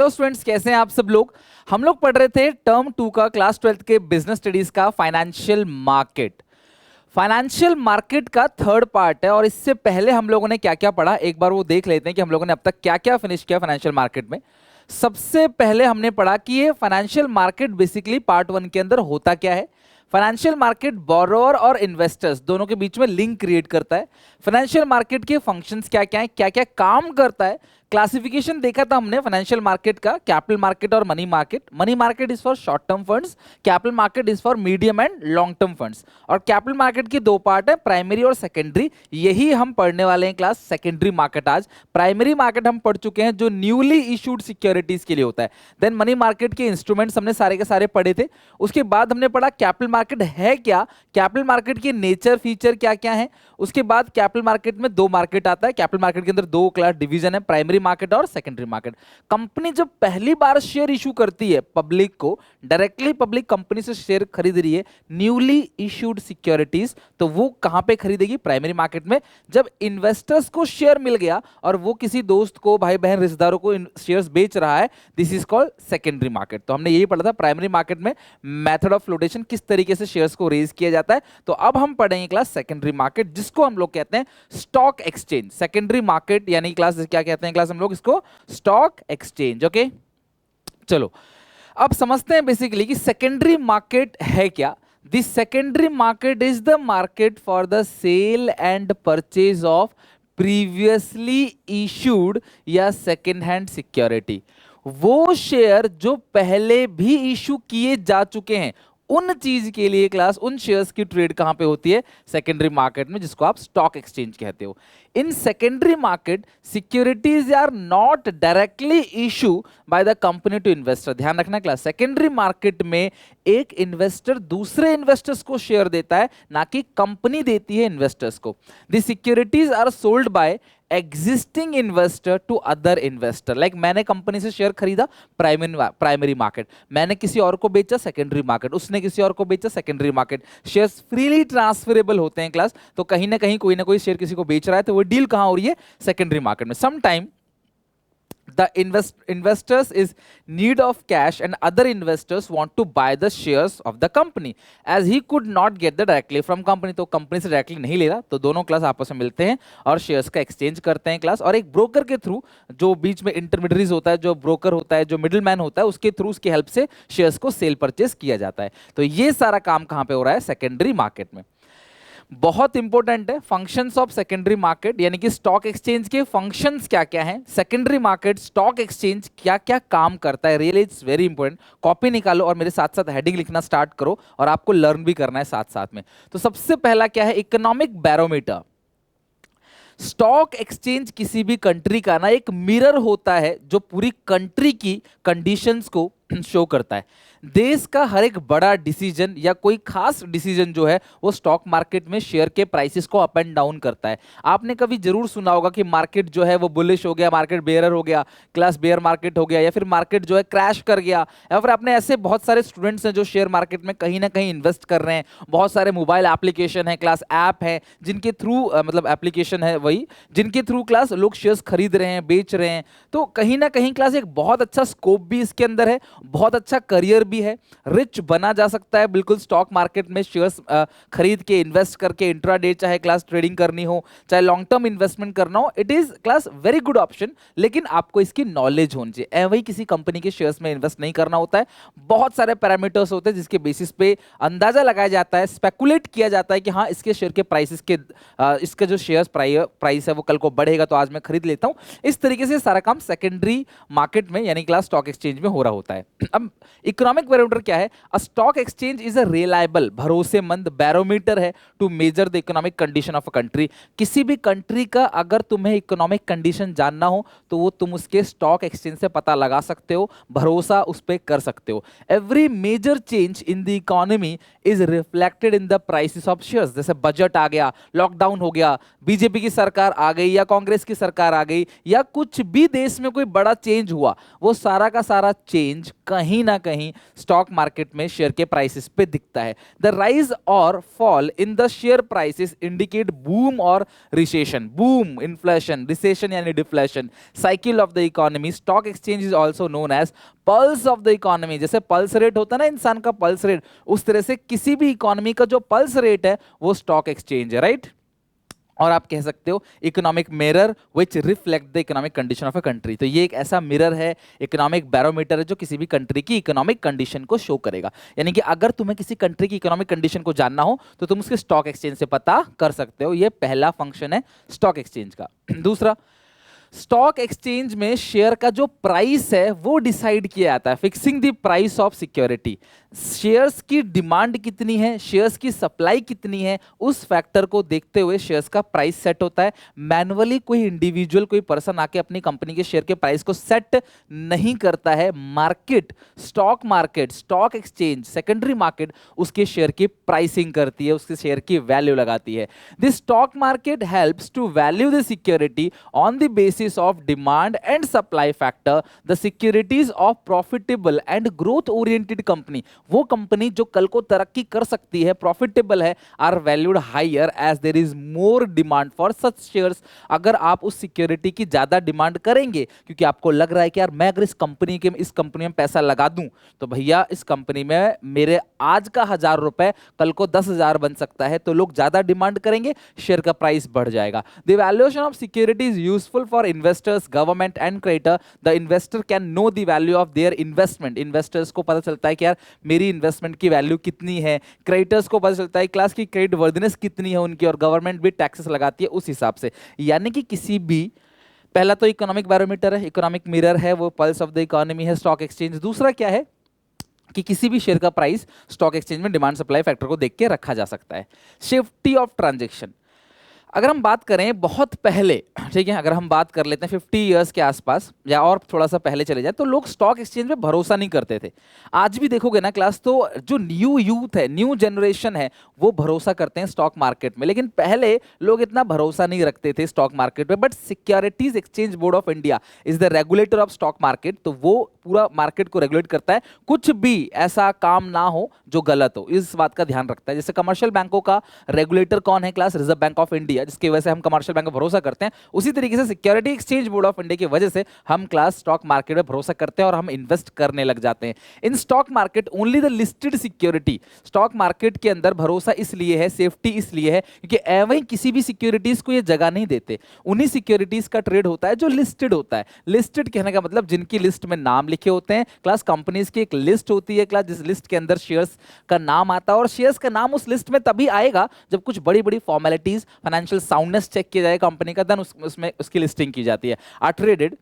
तो स्टूडेंट्स कैसे हैं आप सब लोग। हम लोग पढ़ रहे थे टर्म 2 का क्लास 12 के बिजनेस स्टडीज का फाइनेंशियल मार्केट। फाइनेंशियल मार्केट का थर्ड पार्ट है और इससे पहले हम लोगों ने क्या क्या पढ़ा एक बार वो देख लेते हैं कि हम लोगों ने अब तक क्या क्या फिनिश किया फाइनेंशियल मार्केट में। सबसे पहले हमने पढ़ा कि ये फाइनेंशियल मार्केट बेसिकली पार्ट 1 के अंदर होता क्या है। फाइनेंशियल मार्केट बोरोअर और इन्वेस्टर्स दोनों के बीच में लिंक क्रिएट करता है। फाइनेंशियल मार्केट के फंक्शंस क्या क्या है, क्या क्या काम करता है। क्लासिफिकेशन देखा था हमने फाइनेंशियल मार्केट का, कैपिटल मार्केट और money market. Money market is for short term funds, capital market is for medium and long term funds. और कैपिटल मार्केट की दो पार्ट है, प्राइमरी और सेकेंडरी। यही हम पढ़ने वाले हैं क्लास सेकेंडरी मार्केट आज। प्राइमरी मार्केट हम पढ़ चुके हैं जो न्यूली इशूड सिक्योरिटीज के लिए होता है। देन मनी मार्केट के इंस्ट्रूमेंट्स हमने सारे के सारे पढ़े थे। उसके बाद हमने पढ़ा कैपिटल मार्केट है क्या, कैपिटल मार्केट के नेचर फीचर क्या क्या है। उसके बाद कैपिटल मार्केट में दो मार्केट आता है, कैपिटल मार्केट के अंदर दो क्लास डिवीजन है, प्राइमरी मार्केट और सेकेंडरी मार्केट। कंपनी जब पहली बार शेयर इशू करती है पब्लिक को, डायरेक्टली पब्लिक कंपनी से शेयर खरीद रही है न्यूली इशूड सिक्योरिटीज, तो वो कहां पे खरीदेगी, प्राइमरी मार्केट में। जब इन्वेस्टर्स को शेयर मिल गया और वो किसी दोस्त को, भाई बहन रिश्तेदारों को शेयर्स बेच रहा है, this is called secondary market. तो हमने यही पढ़ा था प्राइमरी मार्केट में मेथड ऑफ फ्लोटेशन, किस तरीके से शेयर्स को रेज किया जाता है। तो अब हम पढ़ेंगे क्लास सेकेंडरी मार्केट, जिसको हम लोग कहते हैं स्टॉक एक्सचेंज। सेकेंडरी मार्केट यानी क्लास क्या कहते हैं क्लास हम लोग इसको, स्टॉक एक्सचेंज। ओके चलो अब समझते हैं बेसिकली कि सेकेंडरी मार्केट है क्या। The secondary market is the market for the sale and purchase of previously issued या सेकेंड हैंड सिक्योरिटी। वो शेयर जो पहले भी इशू किए जा चुके हैं, उन चीज के लिए क्लास उन शेयर्स की ट्रेड कहां पे होती है, सेकेंडरी मार्केट में, जिसको आप स्टॉक एक्सचेंज कहते हो। In secondary market securities are not directly issue by the company to investor. ध्यान रखना क्लास, सेकेंडरी मार्केट में एक इन्वेस्टर दूसरे इन्वेस्टर्स को शेयर देता है, ना कि कंपनी देती है इन्वेस्टर्स को। The securities are sold by existing investor to other investor. Like मैंने कंपनी से शेयर खरीदा प्राइमरी मार्केट, मैंने किसी और को बेचा सेकेंडरी मार्केट, उसने किसी और को बेचा secondary market. Shares freely transferable होते हैं क्लास, तो कहीं ना कहीं कोई ना कोई शेयर किसी को बेच रहा है, तो वो डील कहां हो रही है, सेकेंडरी मार्केट में। Some time the investors is need of cash and other investors want to buy the shares of the company as he could not get the directly from company। तो company से directly नहीं ले रहा, तो दोनों class आपस में मिलते हैं और शेयर्स का एक्सचेंज करते हैं क्लास। और एक ब्रोकर के थ्रू, जो बीच में इंटरमीडियरीज होता है, जो ब्रोकर होता है, जो मिडिल मैन होता है, उसके थ्रू, उसकी हेल्प से शेयर्स को सेल परचेज किया जाता है। तो ये सारा काम कहां पे हो रहा है, सेकेंडरी मार्केट में। बहुत इंपॉर्टेंट है फंक्शंस ऑफ सेकेंडरी मार्केट, यानी कि स्टॉक एक्सचेंज के फंक्शंस क्या क्या हैं, सेकेंडरी मार्केट स्टॉक एक्सचेंज क्या क्या काम करता है। Really it's very important. Copy निकालो और मेरे साथ साथ हेडिंग लिखना स्टार्ट करो, और आपको लर्न भी करना है साथ साथ में। तो सबसे पहला क्या है, इकोनॉमिक बैरोमीटर। स्टॉक एक्सचेंज किसी भी कंट्री का ना एक मिरर होता है, जो पूरी कंट्री की कंडीशंस को शो करता है। देश का हर एक बड़ा डिसीजन या कोई खास डिसीजन जो है, वो स्टॉक मार्केट में शेयर के प्राइसेस को अप एंड डाउन करता है। आपने कभी जरूर सुना होगा कि मार्केट जो है वो बुलिश हो गया, मार्केट बेयर हो गया, क्लास बेयर मार्केट हो गया, या फिर मार्केट जो है क्रैश कर गया। या फिर आपने ऐसे बहुत सारे स्टूडेंट्स हैं जो शेयर मार्केट में कहीं ना कहीं इन्वेस्ट कर रहे हैं। बहुत सारे मोबाइल एप्लीकेशन है, क्लास ऐप है, जिनके थ्रू मतलब एप्लीकेशन है वही, जिनके थ्रू क्लास लोग शेयर्स खरीद रहे हैं, बेच रहे हैं। तो कहीं ना कहीं क्लास एक बहुत अच्छा स्कोप भी इसके अंदर है, बहुत अच्छा करियर भी है, रिच बना जा सकता है बिल्कुल स्टॉक मार्केट में शेयर्स खरीद के, इन्वेस्ट करके। इंट्राडे चाहे क्लास ट्रेडिंग करनी हो, चाहे लॉन्ग टर्म इन्वेस्टमेंट करना हो, it is class very good option. लेकिन आपको इसकी नॉलेज होनी चाहिए। वही किसी कंपनी के शेयर्स में इन्वेस्ट नहीं करना होता है। बहुत सारे पैरामीटर्स होते हैं जिसके बेसिस पे अंदाजा लगाया जाता है, स्पेकुलेट किया जाता है कि हाँ इसके शेयर के प्राइसेस के इसका जो शेयर्स प्राइस है वो कल को बढ़ेगा, तो आज मैं खरीद लेता हूं। इस तरीके से सारा काम सेकेंडरी मार्केट में यानी क्लास स्टॉक एक्सचेंज में हो रहा होता है। अब इकोनॉमिक बैरोमीटर क्या है, a stock exchange is a reliable, भरोसेमंद बैरोमीटर है to measure the economic condition of a country. किसी भी कंट्री का अगर तुम्हें इकोनॉमिक कंडीशन जानना हो, तो वो तुम उसके स्टॉक एक्सचेंज से पता लगा सकते हो, भरोसा उस पर कर सकते हो। Every major change in the economy is reflected in the prices of shares. जैसे बजट आ गया, लॉकडाउन हो गया, बीजेपी की सरकार आ गई या कांग्रेस की सरकार आ गई, या कुछ भी देश में कोई बड़ा चेंज हुआ, वो सारा का सारा चेंज कहीं ना कहीं स्टॉक मार्केट में शेयर के प्राइसेस पे दिखता है। द राइज और fall in the share prices indicate boom और रिसेशन। बूम इन्फ्लेशन, रिसेशन यानी deflation, cycle of the economy. Stock exchange is also known as pulse of the economy. जैसे pulse rate होता है ना इंसान का पल्स रेट, उस तरह से किसी भी इकोनॉमी का जो पल्स रेट है वो स्टॉक एक्सचेंज है, राइट। और आप कह सकते हो economic mirror which reflect the economic condition of a country. तो ये एक ऐसा मिरर है, इकोनॉमिक बैरोमीटर है, जो किसी भी कंट्री की इकोनॉमिक कंडीशन को शो करेगा। यानी कि अगर तुम्हें किसी कंट्री की इकोनॉमिक कंडीशन को जानना हो तो तुम उसके स्टॉक एक्सचेंज से पता कर सकते हो। ये पहला फंक्शन है स्टॉक एक्सचेंज का। दूसरा, स्टॉक एक्सचेंज में शेयर का जो प्राइस है वो डिसाइड किया जाता है, fixing the price of security. Shares की डिमांड कितनी है, शेयर्स की सप्लाई कितनी है, उस फैक्टर को देखते हुए शेयर्स का प्राइस सेट होता है। मैन्युअली कोई इंडिविजुअल, कोई पर्सन आके अपनी कंपनी के शेयर के प्राइस को सेट नहीं करता है। Market, stock exchange, secondary market उसके शेयर की प्राइसिंग करती है, उसके शेयर की वैल्यू लगाती है। This stock market helps to value the security on the basis of demand and supply factor. The securities of profitable and growth oriented company, वो company जो कल को तरक्की कर सकती है, प्रॉफिटेबल है, are valued higher as there is more demand for such shares. अगर आप उस सिक्योरिटी की ज्यादा डिमांड करेंगे क्योंकि आपको लग रहा है कि यार मैं अगर इस कंपनी में पैसा लगा दूं तो भैया इस कंपनी में मेरे आज का 1000 रुपए कल को 10,000 बन सकता है, तो लोग ज्यादा डिमांड करेंगे, शेयर का प्राइस बढ़ जाएगा। The valuation of security is useful for investors, government and creditor. The investor can know the value of their investment. Investors को पता चलता है कि यार मेरी इन्वेस्टमेंट की वैल्यू कितनी है। क्रेडिटर्स को पता चलता है क्लास की क्रेडिट वर्दिनेस कितनी है उनकी, और गवर्नमेंट भी टैक्सेस लगाती है उस हिसाब से। यानी कि किसी भी, पहला तो इकोनॉमिक बैरोमीटर है, इकोनॉमिक मिरर है, वो पल्स ऑफ द इकोनॉमी है स्टॉक एक्सचेंज। दूसरा क्या है कि किसी भी शेयर का प्राइस स्टॉक एक्सचेंज में डिमांड सप्लाई फैक्टर को देख के रखा जा सकता है। सेफ्टी ऑफ ट्रांजैक्शन, अगर हम बात करें बहुत पहले, ठीक है, अगर हम बात कर लेते हैं 50 इयर्स के आसपास या और थोड़ा सा पहले चले जाए, तो लोग स्टॉक एक्सचेंज पे भरोसा नहीं करते थे। आज भी देखोगे ना क्लास, तो जो न्यू यूथ है, न्यू जनरेशन है, वो भरोसा करते हैं स्टॉक मार्केट में। लेकिन पहले लोग इतना भरोसा नहीं रखते थे स्टॉक मार्केट पे। But securities exchange board of India is the regulator of stock market, तो वो पूरा मार्केट को रेगुलेट करता है, कुछ भी ऐसा काम ना हो जो गलत हो, इस बात का ध्यान रखता है। जैसे कमर्शियल बैंकों का रेगुलेटर कौन है class? Reserve bank of India, जिसकी वजह से हम कमर्शियल बैंक पर भरोसा करते हैं। उसी तरीके से security exchange board of India की वजह से हम क्लास स्टॉक मार्केट में भरोसा करते हैं और हम इन्वेस्ट करने लग जाते हैं। In stock market only the listed security, stock market के अंदर भरोसा इसलिए है, सेफ्टी इसलिए है क्योंकि वहीं किसी भी सिक्योरिटीज को ये जगह नहीं देते। उन्हीं सिक्योरिटीज का ट्रेड होता है जो लिस्टेड होता है। लिस्टेड कहने का मतलब जिनकी लिस्ट में नाम लिखे होते हैं। क्लास कंपनीज की एक लिस्ट होती है क्लास, जिस लिस्ट के अंदर शेयर्स का नाम आता है, और शेयर्स का नाम उस लिस्ट में तभी आएगा जब कुछ बड़ी बड़ी फॉर्मेलिटीज, फाइनेंशियल साउंडनेस चेक किया जाए कंपनी का, देन उसमें उसकी लिस्टिंग की जाती है। Are traded,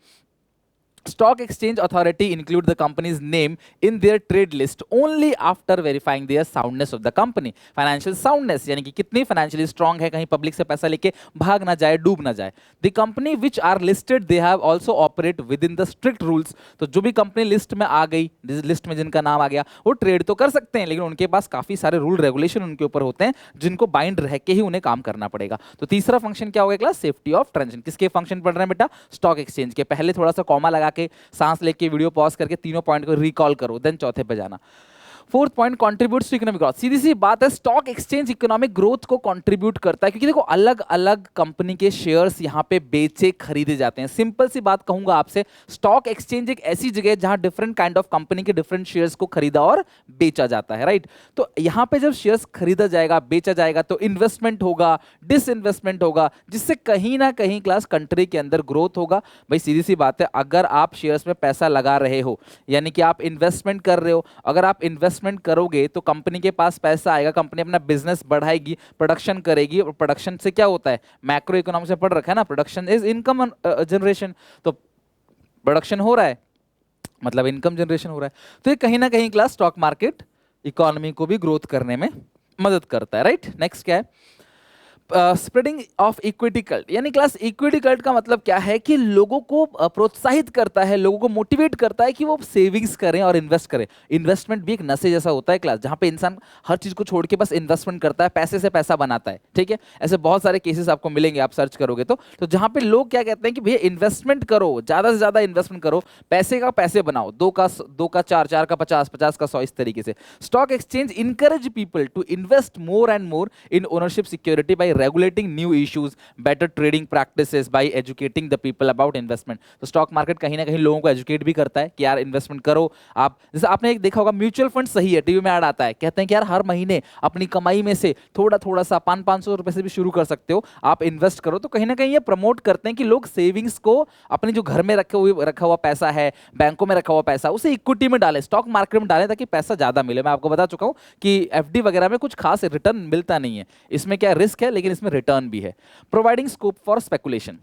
Stock Exchange Authority include the company's name in their trade list only after verifying their soundness of the company. Financial soundness यानी कि कितनी financially strong है, कहीं पब्लिक से पैसा लेके भाग ना जाए, डूब ना जाए। The company which are listed they have also operate within the strict rules. तो जो भी कंपनी लिस्ट में आ गई, लिस्ट में जिनका नाम आ गया, वो ट्रेड तो कर सकते हैं, लेकिन उनके पास काफी सारे रूल रेगुलेशन उनके ऊपर होते हैं जिनको बाइंड रह के ही उन्हें काम करना पड़ेगा। तो तीसरा फंक्शन क्या होगा क्लास? Safety of transaction. किसके फंक्शन पढ़ रहे हैं बेटा? स्टॉक एक्सचेंज के। पहले थोड़ा सा कॉमा लगा के सांस लेके वीडियो पॉज करके तीनों पॉइंट को रिकॉल करो, देन चौथे पे जाना। Fourth point, contributes to economic growth. सीधी सी बात है, स्टॉक एक्सचेंज इकोनॉमिक ग्रोथ को कंट्रीब्यूट करता है, क्योंकि देखो अलग अलग कंपनी के शेयर्स यहाँ पे बेचे खरीदे जाते हैं। सिंपल सी बात कहूंगा आपसे, स्टॉक एक्सचेंज एक ऐसी जगह है जहां डिफरेंट काइंड ऑफ कंपनी के डिफरेंट शेयर्स को खरीदा और बेचा जाता है, राइट। तो यहाँ पे जब शेयर्स खरीदा जाएगा, बेचा जाएगा, तो इन्वेस्टमेंट होगा, डिसइन्वेस्टमेंट होगा, जिससे कहीं ना कहीं क्लास कंट्री के अंदर ग्रोथ होगा। भाई सीधी सी बात है, अगर आप शेयर्स में पैसा लगा रहे हो, यानी कि आप इन्वेस्टमेंट कर रहे हो, अगर आप इन्वेस्टमेंट करोगे तो कंपनी के पास पैसा आएगा, कंपनी अपना बिजनेस बढ़ाएगी, प्रोडक्शन करेगी, और प्रोडक्शन से क्या होता है? मैक्रो इकोनॉमिक्स में पढ़ रखा है ना, प्रोडक्शन इज इनकम जनरेशन। तो प्रोडक्शन हो रहा है मतलब इनकम जनरेशन हो रहा है। तो ये कहीं ना कहीं क्लास स्टॉक मार्केट इकोनॉमी को भी ग्रोथ करने में मदद करता है, राइट। नेक्स्ट क्या है? स्प्रेडिंग ऑफ इक्विटी कल्ट, यानी क्लास इक्विटी कल्ट का मतलब क्या है कि लोगों को प्रोत्साहित करता है, लोगों को मोटिवेट करता है कि वो सेविंग्स करें और इन्वेस्ट करें। इन्वेस्टमेंट भी एक नशे जैसा होता है क्लास, जहां पे इंसान हर चीज को छोड़ के बस इन्वेस्टमेंट करता है, पैसे से पैसा बनाता है। ठीक है, ऐसे बहुत सारे केसेस आपको मिलेंगे, आप सर्च करोगे तो जहां पे लोग क्या कहते हैं कि भैया इन्वेस्टमेंट करो, ज्यादा से ज्यादा इन्वेस्टमेंट करो, पैसे का पैसे बनाओ, दो का चार, चार का 50, 50 का 100, इस तरीके से। Stock exchange encourage people to invest more and more in ownership security by regulating new issues, better trading practices, by educating the people about investment। तो स्टॉक मार्केट कहीं ना कहीं लोगों को एजुकेट भी करता है कि यार इन्वेस्टमेंट करो। आप जैसे आपने एक देखा होगा, म्यूचुअल फंड सही है, टीवी में ऐड आता है, कहते हैं कि यार हर महीने अपनी कमाई में से थोड़ा थोड़ा सा 500 रुपए से भी शुरू कर सकते हो, आप इन्वेस्ट करो। तो कहीं ना कहीं ये प्रमोट करते हैं कि लोग सेविंग्स को, अपने जो घर में रखा हुआ पैसा है, बैंकों में रखा हुआ पैसा, उसे इक्विटी में डालें, स्टॉक मार्केट में डालें, ताकि पैसा ज्यादा मिले। मैं आपको बता चुका हूं कि एफडी वगैरह में कुछ खास रिटर्न मिलता नहीं है, इसमें क्या रिस्क है लेकिन इसमें रिटर्न भी है। Providing scope for speculation.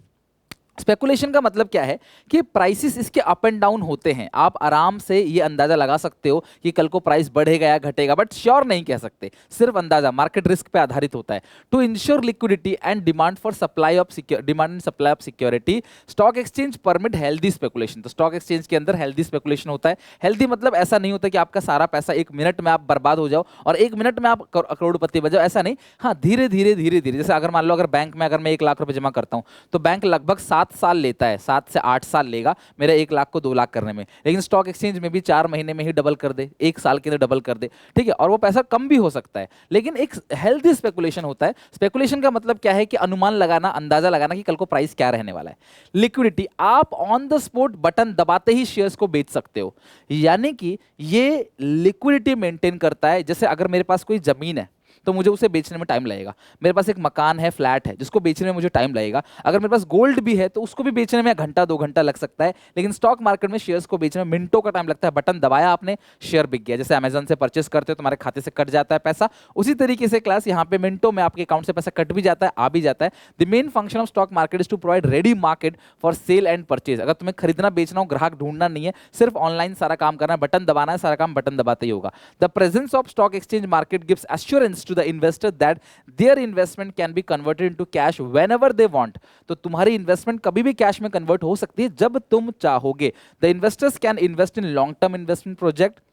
Speculation का मतलब क्या है कि प्राइसेस इसके अप एंड डाउन होते हैं, आप आराम से ये अंदाजा लगा सकते हो कि कल को प्राइस बढ़ेगा या घटेगा, बट श्योर नहीं कह सकते, सिर्फ अंदाजा, मार्केट रिस्क पे आधारित होता है। To ensure liquidity and demand for supply of demand and supply of security, stock exchange permit healthy speculation. तो स्टॉक एक्सचेंज के अंदर हेल्दी स्पेकुलेशन होता है। हेल्दी मतलब ऐसा नहीं होता कि आपका सारा पैसा एक मिनट में आप बर्बाद हो जाओ और एक मिनट में आप करोड़पति बन जाओ, ऐसा नहीं। हाँ, धीरे धीरे धीरे धीरे, जैसे अगर मान लो अगर बैंक में अगर मैं 1 लाख रुपए जमा करता हूं तो बैंक लगभग 7 साल लेता है, 7 से 8 साल लेगा मेरे 1 लाख को 2 लाख करने में। लेकिन स्टॉक एक्सचेंज में भी 4 महीने में ही डबल कर दे, 1 साल के अंदर डबल कर दे। ठीक है, और वो पैसा कम भी हो सकता है, लेकिन एक हेल्दी स्पेकुलेशन होता है। स्पेकुलेशन का मतलब क्या है कि अनुमान लगाना, अंदाजा लगाना कि कल को प्राइस क्या रहने वाला है। लिक्विडिटी, आप ऑन द स्पॉट बटन दबाते ही शेयर्स को बेच सकते हो, यानी कि ये लिक्विडिटी मेंटेन करता है। जैसे अगर मेरे पास कोई जमीन है तो मुझे उसे बेचने में टाइम लगेगा, मेरे पास एक मकान है, फ्लैट है, जिसको बेचने में मुझे टाइम लगेगा, अगर मेरे पास गोल्ड भी है तो उसको भी बेचने में घंटा 2 घंटा लग सकता है। लेकिन स्टॉक मार्केट में शेयर्स को बेचने में मिनटों का टाइम लगता है, बटन दबाया आपने, शेयर बिक गया। जैसे अमेजन से परचेस करते हो, तुम्हारे खाते से कट जाता है पैसा, उसी तरीके से क्लास यहाँ पे मिनटों में आपके अकाउंट से पैसा कट भी जाता है, आ भी जाता है। The main function of stock market is to provide ready market for sale and purchase. अगर तुम्हें खरीदना बेचना हो, ग्राहक ढूंढना नहीं है, सिर्फ ऑनलाइन सारा काम करना है, बटन दबाना है, सारा काम बटन दबाते ही होगा। The presence of stock exchange market gives assurance to the investor that their investment can be converted into cash whenever they want। तो तुम्हारी इन्वेस्टमेंट कभी भी कैश में कन्वर्ट हो सकती है जब तुम चाहोगे। The investors can invest in long term investment project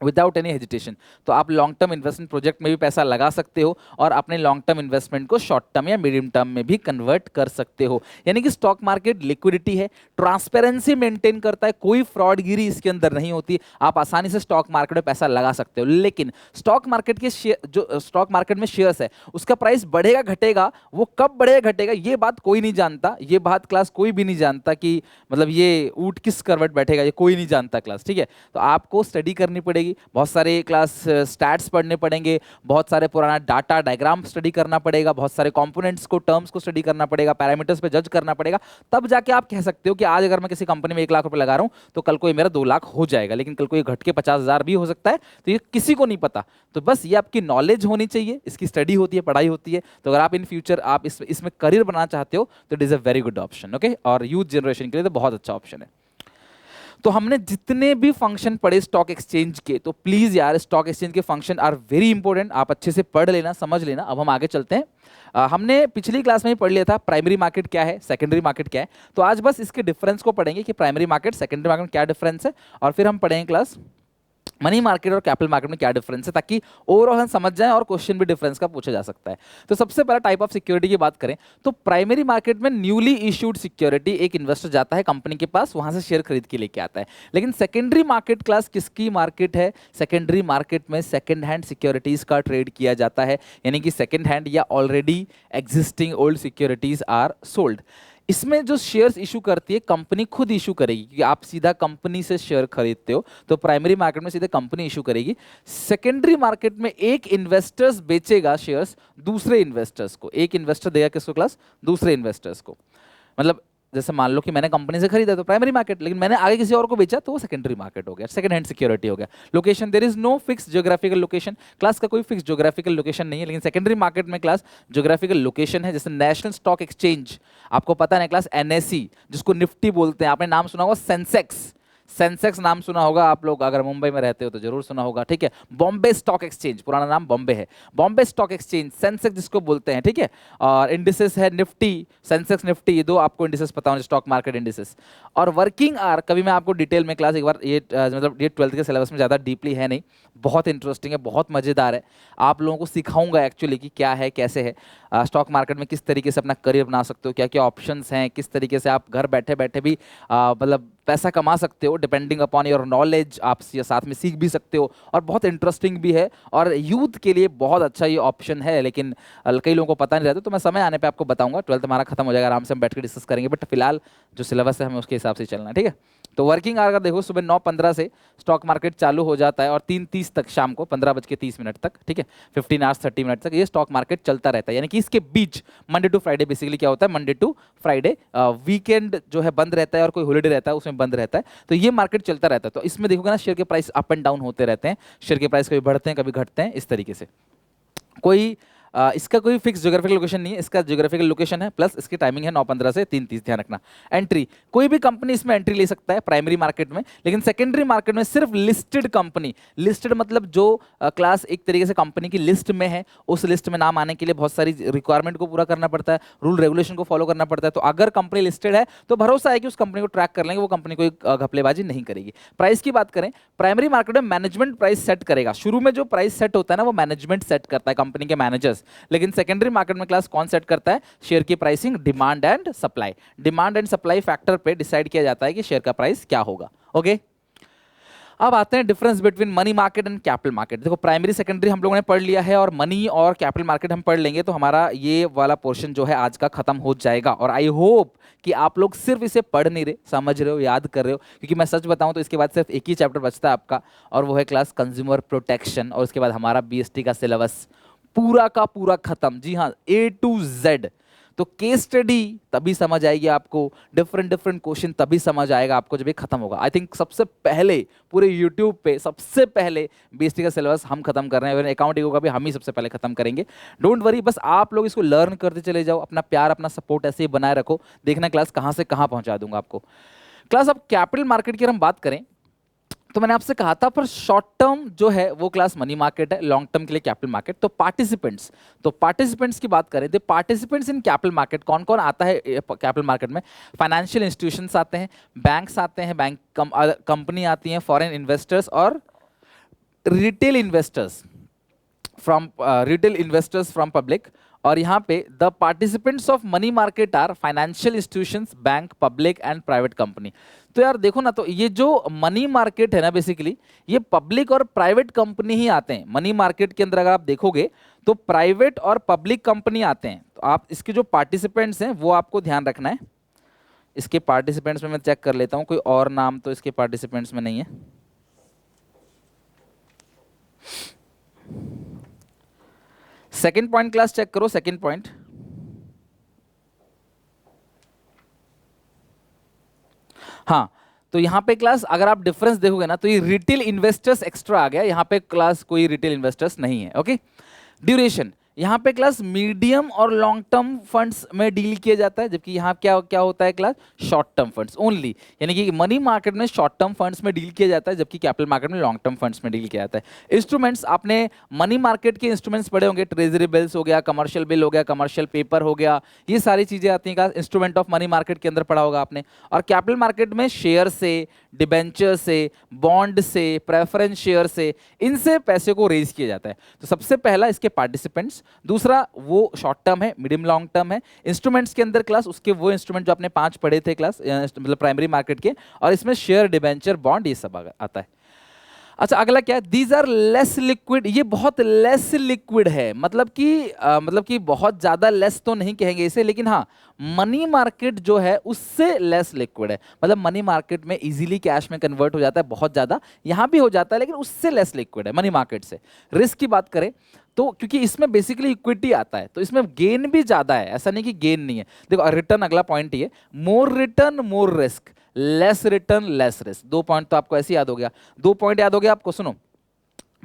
without any hesitation. तो आप लॉन्ग टर्म इन्वेस्टमेंट प्रोजेक्ट में भी पैसा लगा सकते हो और अपने लॉन्ग टर्म इन्वेस्टमेंट को शॉर्ट टर्म या मीडियम टर्म में भी कन्वर्ट कर सकते हो। यानी कि स्टॉक मार्केट लिक्विडिटी है, ट्रांसपेरेंसी मेंटेन करता है, कोई फ्रॉडगिरी इसके अंदर नहीं होती, आप आसानी से स्टॉक मार्केट में पैसा लगा सकते हो। लेकिन स्टॉक मार्केट के जो स्टॉक मार्केट में शेयर्स है, उसका प्राइस बढ़ेगा घटेगा, वो कब बढ़ेगा घटेगा ये बात कोई नहीं जानता, ये बात क्लास कोई भी नहीं जानता कि मतलब ये ऊंट किस करवट बैठेगा, ये कोई नहीं जानता क्लास। ठीक है, तो आपको स्टडी करनी पड़ेगी, बहुत सारे क्लास स्टैट्स पढ़ने पड़ेंगे, बहुत सारे पुराना डाटा डायग्राम स्टडी करना पड़ेगा, बहुत सारे कंपोनेंट्स को, टर्म्स को स्टडी करना पड़ेगा, पैरामीटर्स पे जज करना पड़ेगा, तब जाके आप कह सकते हो कि आज अगर मैं किसी कंपनी में 1 लाख रुपए लगा रहा हूं तो कल को ये मेरा 2 लाख हो जाएगा। लेकिन कल को ये घट के 50,000 भी हो सकता है, तो ये किसी को नहीं पता। तो बस ये आपकी नॉलेज होनी चाहिए, इसकी स्टडी होती है, पढ़ाई होती है। तो अगर आप इन फ्यूचर आप इसमें करियर बनाना चाहते हो तो it is a very good option. Okay, और यूथ जनरेशन के लिए तो बहुत अच्छा ऑप्शन है। तो हमने जितने भी फंक्शन पढ़े स्टॉक एक्सचेंज के, तो प्लीज यार स्टॉक एक्सचेंज के फंक्शन आर वेरी इंपॉर्टेंट, आप अच्छे से पढ़ लेना, समझ लेना। अब हम आगे चलते हैं। हमने पिछली क्लास में ही पढ़ लिया था प्राइमरी मार्केट क्या है, सेकेंडरी मार्केट क्या है। तो आज बस इसके डिफरेंस को पढ़ेंगे कि प्राइमरी मार्केट सेकेंडरी मार्केट में क्या डिफरेंस है, और फिर हम पढ़ेंगे क्लास मनी मार्केट और कैपिटल मार्केट में क्या डिफरेंस है, ताकि ओवरऑल हम समझ जाएं और क्वेश्चन भी डिफरेंस का पूछा जा सकता है। तो सबसे पहला टाइप ऑफ सिक्योरिटी की बात करें तो प्राइमरी मार्केट में न्यूली इश्यूड सिक्योरिटी, एक इन्वेस्टर जाता है कंपनी के पास, वहां से शेयर खरीद के लेके आता है। लेकिन सेकेंडरी मार्केट क्लास किसकी मार्केट है? सेकेंडरी मार्केट में सेकेंड हैंड सिक्योरिटीज का ट्रेड किया जाता है, यानी कि सेकेंड हैंड या already existing old securities are sold. इसमें जो शेयर्स इशू करती है कंपनी खुद इशू करेगी, क्योंकि आप सीधा कंपनी से शेयर खरीदते हो, तो प्राइमरी मार्केट में सीधे कंपनी इशू करेगी। सेकेंडरी मार्केट में एक इन्वेस्टर्स बेचेगा शेयर्स दूसरे इन्वेस्टर्स को, एक इन्वेस्टर देगा किसको क्लास? दूसरे इन्वेस्टर्स को। मतलब जैसे मान लो कि मैंने कंपनी से खरीदा तो प्राइमरी मार्केट, लेकिन मैंने आगे किसी और को बेचा तो वो सेकेंडरी मार्केट हो गया, सेकंड हैंड सिक्योरिटी हो गया। Location, there is no fix geographical location, class का कोई फिक्स ज्योग्राफिकल लोकेशन नहीं है। लेकिन सेकेंडरी मार्केट में क्लास ज्योग्राफिकल लोकेशन है। जैसे नेशनल स्टॉक एक्सचेंज, आपको पता है क्लास एनएसई, जिसको निफ्टी बोलते हैं, आपने नाम सुना होगा सेंसेक्स। सेंसेक्स नाम सुना होगा आप लोग, अगर मुंबई में रहते हो तो जरूर सुना होगा, ठीक है। बॉम्बे स्टॉक एक्सचेंज, पुराना नाम बॉम्बे है, बॉम्बे स्टॉक एक्सचेंज, सेंसेक्स जिसको बोलते हैं, ठीक है। और इंडिसेस है निफ्टी, सेंसेक्स निफ्टी, ये दो आपको इंडिसेस पता होंगे, स्टॉक मार्केट इंडिसेस। और वर्किंग आवर कभी मैं आपको डिटेल में क्लास एक बार, ये मतलब ये 12th के सिलेबस में ज़्यादा डीपली है नहीं, बहुत इंटरेस्टिंग है, बहुत मज़ेदार है, आप लोगों को सिखाऊंगा एक्चुअली कि क्या है कैसे है स्टॉक मार्केट में, किस तरीके से अपना करियर बना सकते हो, क्या क्या ऑप्शंस हैं, किस तरीके से आप घर बैठे बैठे भी मतलब पैसा कमा सकते हो, डिपेंडिंग अपॉन योर नॉलेज, आप साथ में सीख भी सकते हो, और बहुत इंटरेस्टिंग भी है, और यूथ के लिए बहुत अच्छा ये ऑप्शन है, लेकिन कई लोगों को पता नहीं रहता, तो मैं समय आने पे आपको बताऊंगा। 12th हमारा खत्म हो जाएगा, आराम से हम बैठ के डिस्कस करेंगे, बट फिलहाल जो सिलेबस है हमें उसके हिसाब से चलना है, ठीक है। तो वर्किंग आवर का देखो, सुबह 9:15 से स्टॉक मार्केट चालू हो जाता है और 3:30 तक, शाम को 15:30 तक, ठीक है, 15 आवर्स 30 मिनट तक ये स्टॉक मार्केट चलता रहता है। यानी कि इसके बीच मंडे टू फ्राइडे बेसिकली क्या होता है, मंडे टू फ्राइडे वीकेंड जो है बंद रहता है, और कोई हॉलीडे रहता है उसमें बंद रहता है, तो ये मार्केट चलता रहता है। तो इसमें देखोगे ना, शेयर के प्राइस अप एंड डाउन होते रहते हैं, शेयर के प्राइस कभी बढ़ते हैं कभी घटते हैं, इस तरीके से। कोई इसका कोई फिक्स ज्योग्राफिकल लोकेशन नहीं है, इसका ज्योग्राफिकल लोकेशन है, प्लस इसकी टाइमिंग है 9:15 से 3:30, ध्यान रखना। एंट्री, कोई भी कंपनी इसमें एंट्री ले सकता है प्राइमरी मार्केट में, लेकिन सेकेंडरी मार्केट में सिर्फ लिस्टेड कंपनी, लिस्टेड मतलब जो क्लास एक तरीके से कंपनी की लिस्ट में है, उस लिस्ट में नाम आने के लिए बहुत सारी रिक्वायरमेंट को पूरा करना पड़ता है, रूल रेगुलेशन को फॉलो करना पड़ता है। तो अगर कंपनी लिस्टेड है तो भरोसा है कि उस कंपनी को ट्रैक कर लेंगे, वो कंपनी कोई घपलेबाजी नहीं करेगी। प्राइस की बात करें, प्राइमरी मार्केट में मैनेजमेंट प्राइस सेट करेगा, शुरू में जो प्राइस सेट होता है ना वो मैनेजमेंट सेट करता है, कंपनी के मैनेजर्स। लेकिन सेकेंडरी मार्केट में क्लास कौन सेट करता है, शेयर की pricing, demand and supply, demand and supply factor पे डिसाइड किया जाता है कि शेयर का प्राइस क्या होगा। ओके, अब आते हैं difference between money market and capital market. देखो प्राइमरी सेकेंडरी हम लोगों ने पढ़ लिया है, और मनी और कैपिटल मार्केट हम पढ़ लेंगे तो हमारा ये वाला पोर्शन जो है आज का खत्म हो जाएगा। और आई होप कि आप लोग सिर्फ इसे पढ़ नहीं रहे, समझ रहे हो, याद कर रहे हो, क्योंकि मैं सच बताऊं तो इसके बाद सिर्फ एक ही चैप्टर बचता है आपका, और वो है क्लास कंज्यूमर प्रोटेक्शन, और उसके बाद हमारा बीएसटी का सिलेबस पूरा का पूरा खत्म। जी हाँ, A to Z। तो केस स्टडी तभी समझ आएगी आपको, डिफरेंट डिफरेंट क्वेश्चन तभी समझ आएगा आपको जब ये खत्म होगा। आई थिंक सबसे पहले पूरे यूट्यूब पे सबसे पहले बीएसटी का सिलेबस हम खत्म कर रहे हैं, अकाउंटिंग का भी हम ही सबसे पहले खत्म करेंगे। डोंट वरी, बस आप लोग इसको लर्न करते चले जाओ, अपना प्यार अपना सपोर्ट ऐसे ही बनाए रखो, देखना क्लास कहाँ से कहाँ पहुंचा दूंगा आपको। क्लास अब कैपिटल मार्केट की हम बात करें तो मैंने आपसे कहा था, पर शॉर्ट टर्म जो है वो क्लास मनी मार्केट है, लॉन्ग टर्म के लिए कैपिटल मार्केट। तो पार्टिसिपेंट्स की बात करें तो पार्टिसिपेंट्स इन कैपिटल मार्केट कौन कौन आता है कैपिटल मार्केट में? फाइनेंशियल इंस्टीट्यूशंस आते हैं, बैंक्स आते हैं, बैंक कंपनी आती हैं, फॉरेन इन्वेस्टर्स और रिटेल इन्वेस्टर्स फ्रॉम पब्लिक। और यहाँ पे the participants of money market are financial institutions, bank, public and private company. तो यार देखो ना, तो ये जो मनी मार्केट है ना, बेसिकली ये पब्लिक और प्राइवेट कंपनी ही आते हैं। मनी मार्केट के अंदर अगर आप देखोगे तो प्राइवेट और पब्लिक कंपनी आते हैं। तो आप इसके जो पार्टिसिपेंट्स हैं वो आपको ध्यान रखना है। इसके पार्टिसिपेंट्स में मैं चेक कर लेता हूँ, कोई और नाम तो इसके पार्टिसिपेंट्स में नहीं है। सेकेंड पॉइंट क्लास चेक करो, सेकेंड पॉइंट, हाँ, तो यहां पे क्लास अगर आप डिफरेंस देखोगे ना तो ये रिटेल इन्वेस्टर्स एक्स्ट्रा आ गया, यहां पे क्लास कोई रिटेल इन्वेस्टर्स नहीं है। ओके, ड्यूरेशन यहाँ पे क्लास मीडियम और लॉन्ग टर्म फंड्स में डील किया जाता है, जबकि यहाँ क्या क्या होता है class, short term funds only. यानी कि मनी मार्केट में शॉर्ट टर्म फंड्स में डील किया जाता है, जबकि कैपिटल मार्केट में लॉन्ग टर्म फंड्स में डील किया जाता है। इंस्ट्रूमेंट्स, आपने मनी मार्केट के इंस्ट्रूमेंट्स पढ़े होंगे, ट्रेजरी बिल्स हो गया, कमर्शियल बिल हो गया, कमर्शियल पेपर हो गया, ये सारी चीजें आती हैं class instrument of money market के अंदर पढ़ा होगा आपने। और कैपिटल मार्केट में शेयर से, डिबेंचर से, बॉन्ड से, प्रेफरेंस शेयर से, इनसे पैसे को रेज किया जाता है। तो सबसे पहला इसके पार्टिसिपेंट्स, दूसरा वो शॉर्ट टर्म है, मीडियम लॉन्ग टर्म है। इंस्ट्रूमेंट्स के अंदर क्लास उसके वो इंस्ट्रूमेंट जो आपने 5 पढ़े थे क्लास, मतलब प्राइमरी मार्केट के, और इसमें शेयर, डिबेंचर, बॉन्ड, ये सब आता है। अच्छा, अगला क्या है, दीज आर लेस लिक्विड, ये बहुत लेस लिक्विड है, मतलब कि बहुत ज्यादा लेस तो नहीं कहेंगे इसे, लेकिन हाँ मनी मार्केट जो है उससे लेस लिक्विड है। मतलब मनी मार्केट में इजीली कैश में कन्वर्ट हो जाता है बहुत ज्यादा, यहां भी हो जाता है, लेकिन उससे लेस लिक्विड है मनी मार्केट से। रिस्क की बात करें तो क्योंकि इसमें बेसिकली इक्विटी आता है, तो इसमें गेन भी ज्यादा है, ऐसा नहीं कि गेन नहीं है। देखो रिटर्न, अगला पॉइंट ये, more return more risk, less return less risk. 2 point तो आपको ऐसे याद हो गया, 2 पॉइंट याद हो गया आपको। सुनो,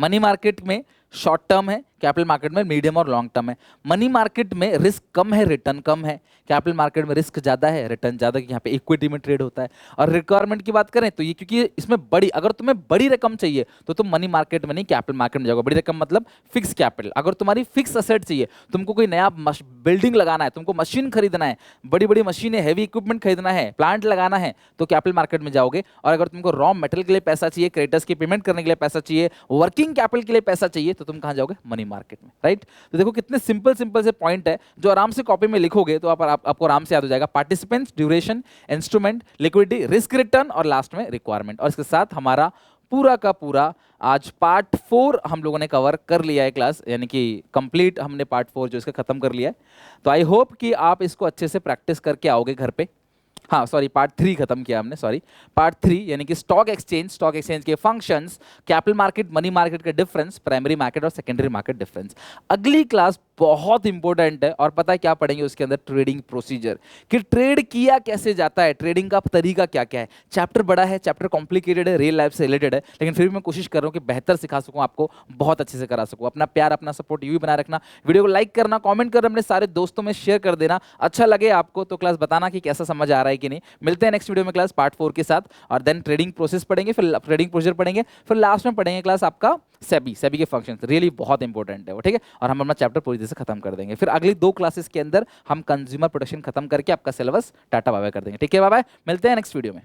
मनी मार्केट में शॉर्ट टर्म है, कैपिटल मार्केट में मीडियम और लॉन्ग टर्म है। मनी मार्केट में रिस्क कम है, रिटर्न कम है। कैपिटल मार्केट में रिस्क ज्यादा है, रिटर्न ज्यादा, क्योंकि यहाँ पे इक्विटी में ट्रेड होता है। और रिक्वायरमेंट की बात करें तो ये क्योंकि इसमें बड़ी, अगर तुम्हें बड़ी रकम चाहिए तो तुम मनी मार्केट में नहीं कैपिटल मार्केट में जाओगे। बड़ी रकम मतलब फिक्स कैपिटल। अगर तुम्हारी फिक्स असेट चाहिए, तुमको कोई नया बिल्डिंग लगाना है, तुमको मशीन खरीदना है, बड़ी बड़ी मशीनें, हैवी इक्विपमेंट खरीदना है, प्लांट लगाना है, तो कैपिटल मार्केट में जाओगे। और अगर तुमको रॉ मेटेरियल के लिए पैसा चाहिए, क्रेडिटर्स की पेमेंट करने के लिए पैसा चाहिए, वर्किंग कैपिटल के लिए पैसा चाहिए, तो तुम कहां जाओगे? मनी मार्केट में, राइट। तो देखो कितने सिंपल सिंपल से पॉइंट है जो आराम से कॉपी में लिखोगे तो आपको आराम से याद हो जाएगा। Participants, duration, instrument, liquidity, risk return और लास्ट में रिक्वायरमेंट। और इसके साथ हमारा पूरा का पूरा आज पार्ट 4 हम लोगों ने कवर कर लिया है क्लास, यानी कि कंप्लीट हमने पार्ट 4 जो इसका खत्म कर लिया है। तो आई होप कि आप इसको अच्छे से प्रैक्टिस करके आओगे घर पे। हाँ सॉरी, पार्ट 3 खत्म किया हमने, सॉरी। पार्ट 3 यानी कि स्टॉक एक्सचेंज के functions, capital market, money market का डिफरेंस, प्राइमरी मार्केट और सेकेंडरी मार्केट डिफरेंस। अगली क्लास बहुत इंपॉर्टेंट है, और पता है क्या पढ़ेंगे उसके अंदर? ट्रेडिंग प्रोसीजर, कि ट्रेड किया कैसे जाता है, ट्रेडिंग का तरीका क्या क्या है। चैप्टर बड़ा है, चैप्टर कॉम्प्लिकेटेड है, रियल लाइफ से रिलेटेड है, लेकिन फिर भी मैं कोशिश कर रहा हूँ कि बेहतर सिखा सकूँ आपको, बहुत अच्छे से करा सकूँ। अपना प्यार, अपना सपोर्ट यूं ही बनाए रखना। वीडियो को लाइक करना, कॉमेंट करना, अपने सारे दोस्तों में शेयर कर देना। अच्छा लगे आपको तो क्लास बताना कि कैसा समझ आ रहा है कि नहीं। मिलते हैं नेक्स्ट वीडियो में क्लास पार्ट 4 के साथ, और देन ट्रेडिंग प्रोसेस पढ़ेंगे, फिर ट्रेडिंग प्रोसीजर पढ़ेंगे, फिर लास्ट में पढ़ेंगे क्लास आपका सेबी के फंक्शंस। रियली बहुत इंपॉर्टेंट है वो, ठीक है। और हम अपना चैप्टर पूरी तरह से खत्म कर देंगे। फिर अगली 2 क्लासेस के अंदर हम कंज्यूमर प्रोटेक्शन खत्म करके आपका सिलेबस टाटा बाय बाय कर देंगे। ठीक है, बाय बाय, मिलते हैं नेक्स्ट वीडियो में।